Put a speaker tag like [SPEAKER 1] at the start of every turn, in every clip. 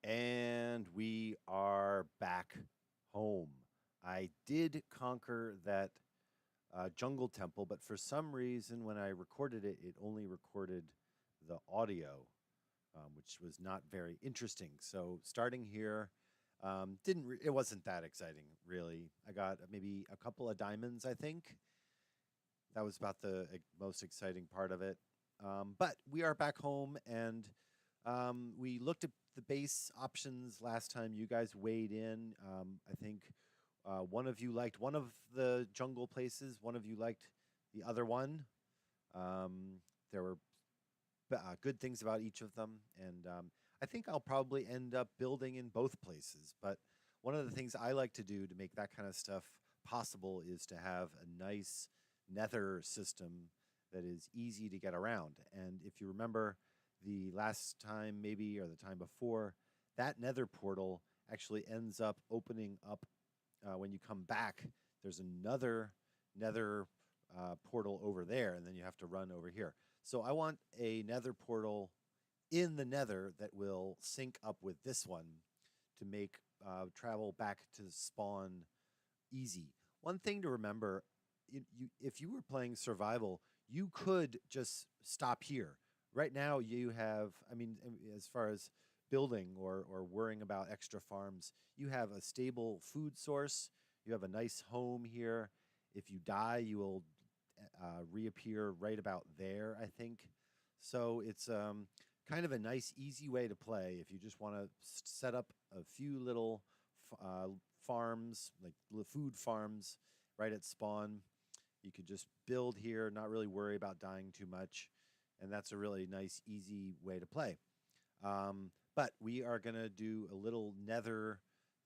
[SPEAKER 1] And we are back home. I did conquer that jungle temple, but for some reason, when I recorded it, it only recorded the audio, which was not very interesting. So starting here, it wasn't that exciting, really. I got maybe a couple of diamonds, I think. That was about the most exciting part of it. But we are back home, and we looked at the base options last time. You guys weighed in. I think one of you liked one of the jungle places. One of you liked the other one. There were good things about each of them, and I think I'll probably end up building in both places. But one of the things I like to do to make that kind of stuff possible is to have a nice nether system that is easy to get around. And if you remember the last time, maybe, or the time before, that nether portal actually ends up opening up when you come back. There's another nether portal over there, and then you have to run over here. So I want a nether portal in the nether that will sync up with this one to make travel back to spawn easy. One thing to remember, if you were playing survival, you could just stop here. Right now, you have, I mean, as far as building or worrying about extra farms, you have a stable food source. You have a nice home here. If you die, you will reappear right about there, I think. So it's kind of a nice, easy way to play if you just want to set up a few little farms, like food farms, right at spawn. You could just build here, not really worry about dying too much. And that's a really nice, easy way to play. But we are going to do a little nether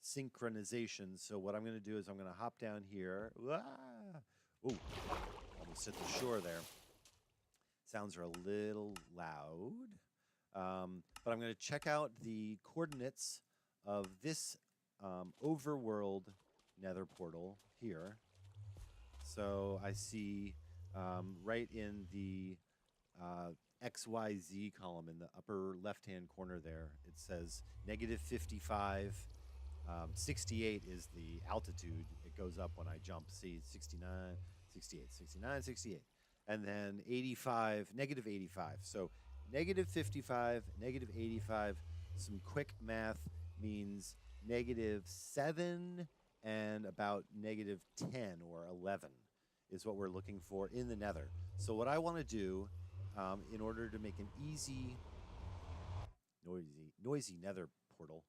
[SPEAKER 1] synchronization. So what I'm going to do is I'm going to hop down here. Oh, almost hit the shore there. Sounds are a little loud. But I'm going to check out the coordinates of this overworld nether portal here. So I see right in the XYZ column in the upper left-hand corner there, it says -55. 68 is the altitude. It goes up when I jump. See, 69, 68, 69, 68. And then 85, -85. So -55, -85. Some quick math means -7 and about -10 or 11 is what we're looking for in the nether. So what I want to do in order to make an easy, noisy nether portal,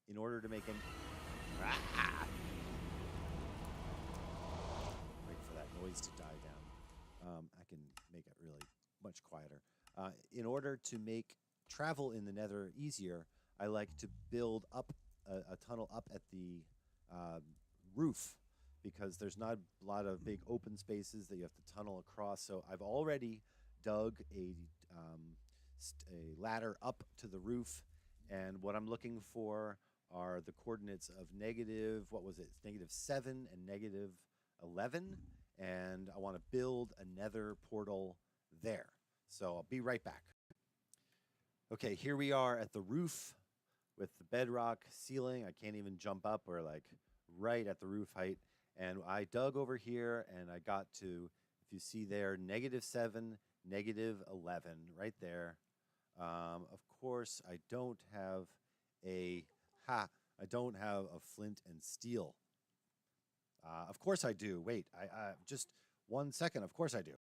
[SPEAKER 1] in order to make an... Wait for that noise to die down. I can make it really much quieter. In order to make travel in the nether easier, I like to build up a tunnel up at the roof, because there's not a lot of big open spaces that you have to tunnel across. So I've already dug a ladder up to the roof, and what I'm looking for are the coordinates of what was it? -7 and -11, and I want to build a nether portal there. So I'll be right back. Okay, here we are at the roof with the bedrock ceiling. I can't even jump up. We're like right at the roof height. And I dug over here and I got to, if you see there, -7, -11 right there. Of course, I don't have a flint and steel. Of course I do. Wait, I just 1 second. Of course I do.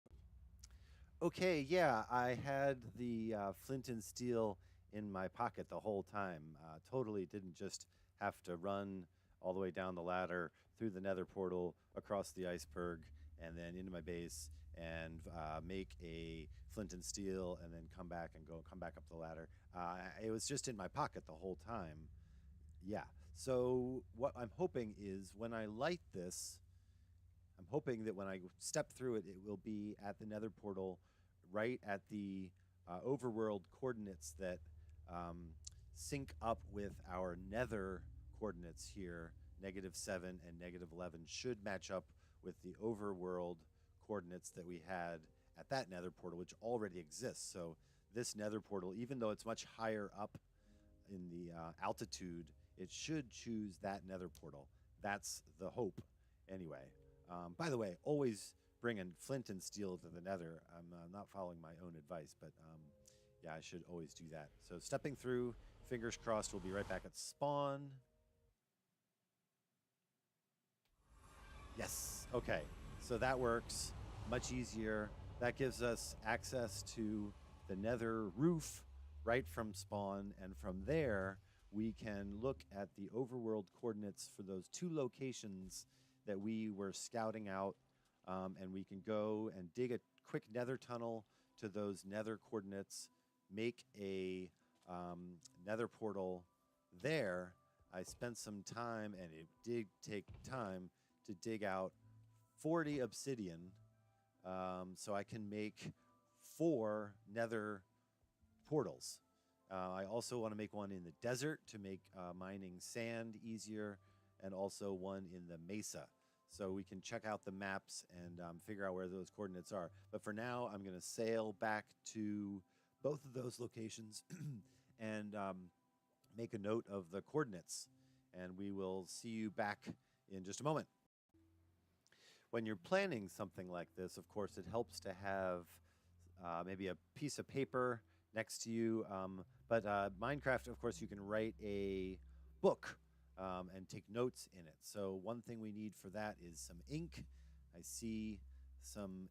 [SPEAKER 1] Okay, yeah, I had the flint and steel in my pocket the whole time. Totally didn't just have to run all the way down the ladder through the nether portal, across the iceberg, and then into my base, and make a flint and steel, and then come back up the ladder. It was just in my pocket the whole time. Yeah. So what I'm hoping is when I light this, I'm hoping that when I step through it, it will be at the nether portal, right at the overworld coordinates that sync up with our nether coordinates here. -7 and -11 should match up with the overworld coordinates that we had at that nether portal, which already exists. So this nether portal, even though it's much higher up in the altitude, it should choose that nether portal. That's the hope, anyway. By the way, always bringing flint and steel to the nether. I'm not following my own advice, but yeah, I should always do that. So stepping through, fingers crossed, we'll be right back at spawn. Yes, okay, so that works, much easier. That gives us access to the nether roof right from spawn, and from there, we can look at the overworld coordinates for those 2 locations that we were scouting out, and we can go and dig a quick nether tunnel to those nether coordinates, make a nether portal there. I spent some time, and it did take time to dig out 40 obsidian, so I can make 4 nether portals. I also want to make one in the desert to make mining sand easier, and also one in the mesa. So we can check out the maps and figure out where those coordinates are. But for now, I'm going to sail back to both of those locations and make a note of the coordinates. And we will see you back in just a moment. When you're planning something like this, of course, it helps to have maybe a piece of paper next to you. But Minecraft, of course, you can write a book and take notes in it. So one thing we need for that is some ink. I see some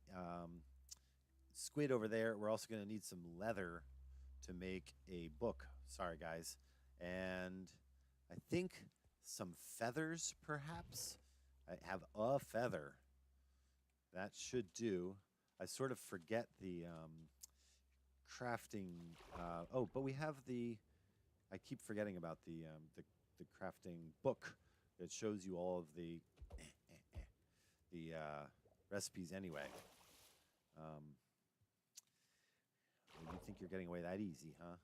[SPEAKER 1] squid over there. We're also going to need some leather to make a book. Sorry, guys. And I think some feathers, perhaps. I have a feather. That should do. I sort of forget the crafting. Oh, but we have the. I keep forgetting about the crafting book. It shows you all of the recipes anyway. You think you're getting away that easy, huh?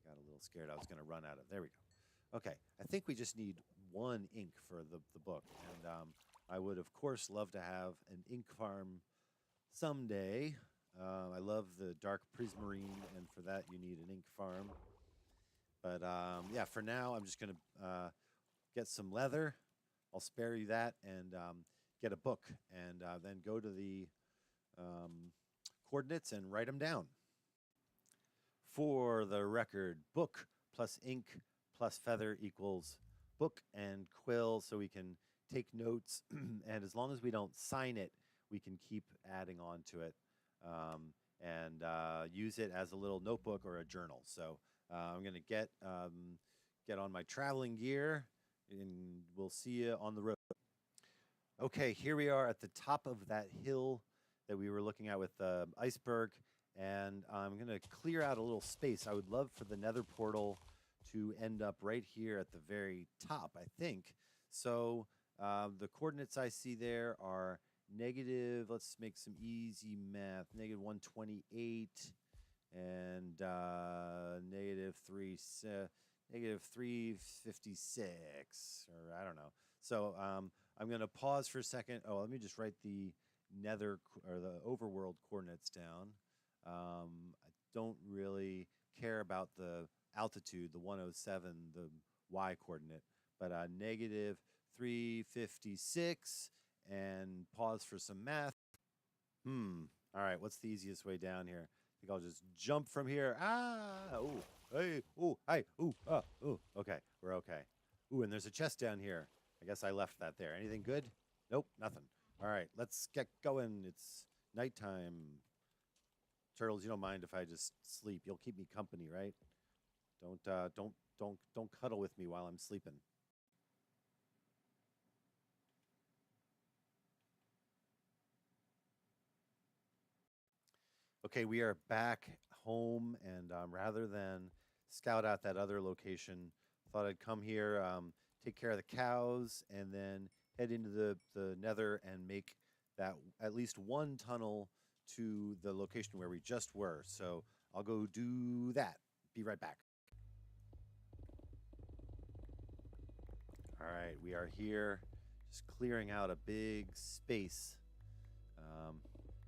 [SPEAKER 1] I got a little scared I was going to run out of. There we go. Okay, I think we just need 1 ink for the book, and I would of course love to have an ink farm someday. I love the dark prismarine, and for that you need an ink farm. But yeah, for now I'm just gonna get some leather. I'll spare you that, and get a book, and then go to the coordinates and write them down. For the record, book plus ink plus feather equals book and quill, so we can take notes, and as long as we don't sign it, we can keep adding on to it, and use it as a little notebook or a journal. So I'm going to get on my traveling gear, and we'll see you on the road. Okay, here we are at the top of that hill that we were looking at with the iceberg, and I'm going to clear out a little space. I would love for the nether portal to end up right here at the very top, I think. So the coordinates I see there are negative, let's make some easy math, negative 128 and negative 356, or I don't know. So I'm going to pause for a second. Oh, let me just write the nether or the overworld coordinates down. I don't really care about the altitude, the 107, the y coordinate, but negative 356, and pause for some math. All right, what's the easiest way down here? I think I'll just jump from here. Oh, hey, oh, hi, ooh, ooh. Okay, we're okay. Ooh, and there's a chest down here. I guess I left that there. Anything good? Nope, nothing. All right, let's get going. It's nighttime. Turtles, you don't mind if I just sleep. You'll keep me company, right? Don't cuddle with me while I'm sleeping. Okay, we are back home, and rather than scout out that other location, thought I'd come here, take care of the cows, and then head into the nether and make that at least 1 tunnel to the location where we just were. So I'll go do that. Be right back. All right, we are here, just clearing out a big space.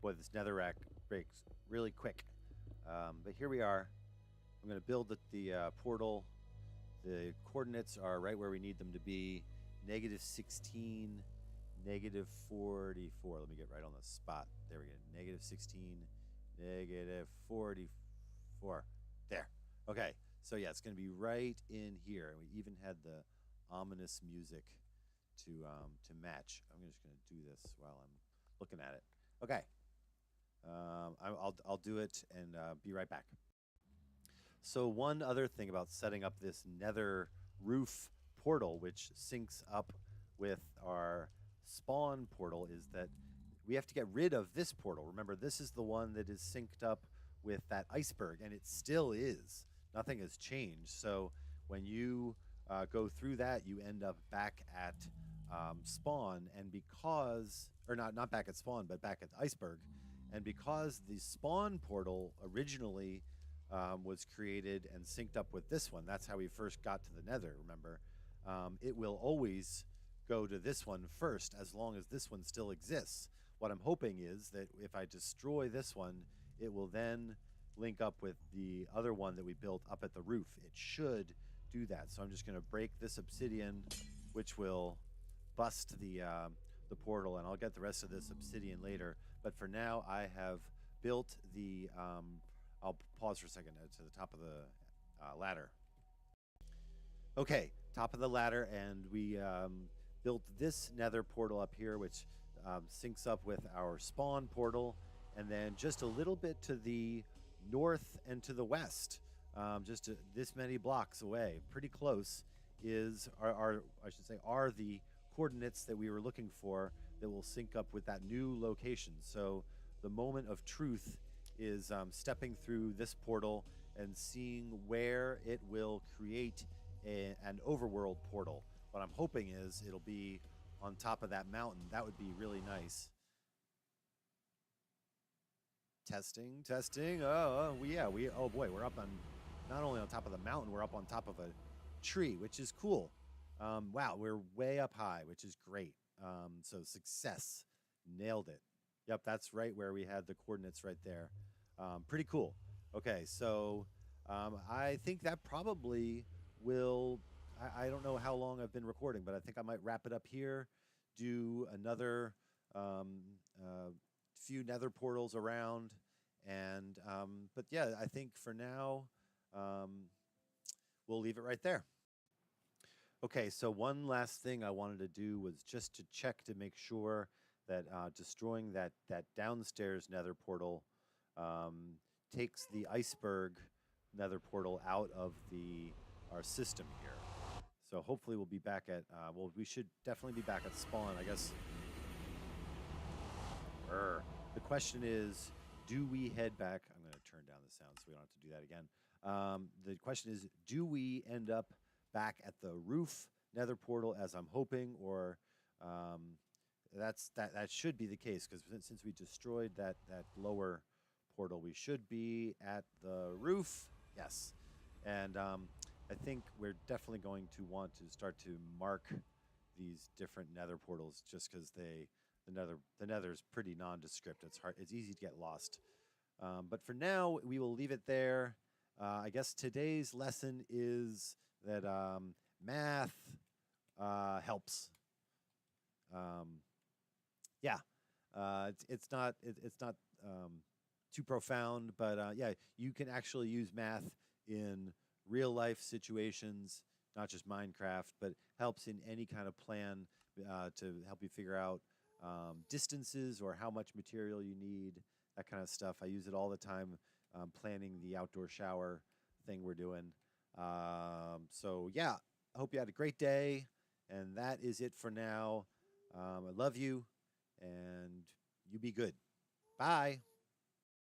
[SPEAKER 1] Boy, this netherrack breaks really quick. But here we are. I'm going to build the portal The coordinates are right where we need them to be. -16, -44. Let me get right on the spot. There we go. -16, -44. There. Okay. So yeah, it's going to be right in here. And we even had the ominous music to match. I'm just going to do this while I'm looking at it. Okay. I'll do it and be right back. So one other thing about setting up this nether roof portal, which syncs up with our spawn portal, is that we have to get rid of this portal. Remember, this is the one that is synced up with that iceberg, and it still is. Nothing has changed. So when you go through that, you end up back at spawn, and because, or not back at spawn, but back at the iceberg, and because the spawn portal originally was created and synced up with this one, that's how we first got to the nether, remember? It will always go to this one first as long as this one still exists. What I'm hoping is that if I destroy this one, it will then link up with the other one that we built up at the roof. It should do that. So I'm just going to break this obsidian, which will bust the portal, and I'll get the rest of this obsidian later. But for now, I have built the I'll pause for a second to the top of the ladder. Okay, top of the ladder, and we built this nether portal up here, which syncs up with our spawn portal, and then just a little bit to the north and to the west, just this many blocks away, pretty close, are the coordinates that we were looking for that will sync up with that new location. So the moment of truth is stepping through this portal and seeing where it will create an overworld portal. What I'm hoping is it'll be on top of that mountain. That would be really nice. Testing. Oh boy, we're up on, not only on top of the mountain, we're up on top of a tree, which is cool. Wow, we're way up high, which is great. So success, nailed it. Yep, that's right where we had the coordinates right there. Pretty cool. Okay, so I think that probably will, I don't know how long I've been recording, but I think I might wrap it up here, do another few nether portals around, and but yeah, I think for now we'll leave it right there. Okay, so one last thing I wanted to do was just to check to make sure that destroying that downstairs nether portal takes the iceberg nether portal out of our system here. So hopefully we'll be back at, well, we should definitely be back at spawn, I guess. The question is, do we head back? I'm going to turn down the sound so we don't have to do that again. The question is, do we end up back at the roof nether portal as I'm hoping, or that should be the case, because since we destroyed that lower portal, we should be at the roof. Yes. And I think we're definitely going to want to start to mark these different nether portals, just because the nether is pretty nondescript. It's easy to get lost. But for now, we will leave it there. I guess today's lesson is that math helps. Yeah, it's not too profound, but yeah, you can actually use math in real life situations, not just Minecraft, but helps in any kind of plan to help you figure out distances or how much material you need, that kind of stuff. I use it all the time planning the outdoor shower thing we're doing. So yeah, I hope you had a great day, and that is it for now. I love you, and you be good. Bye.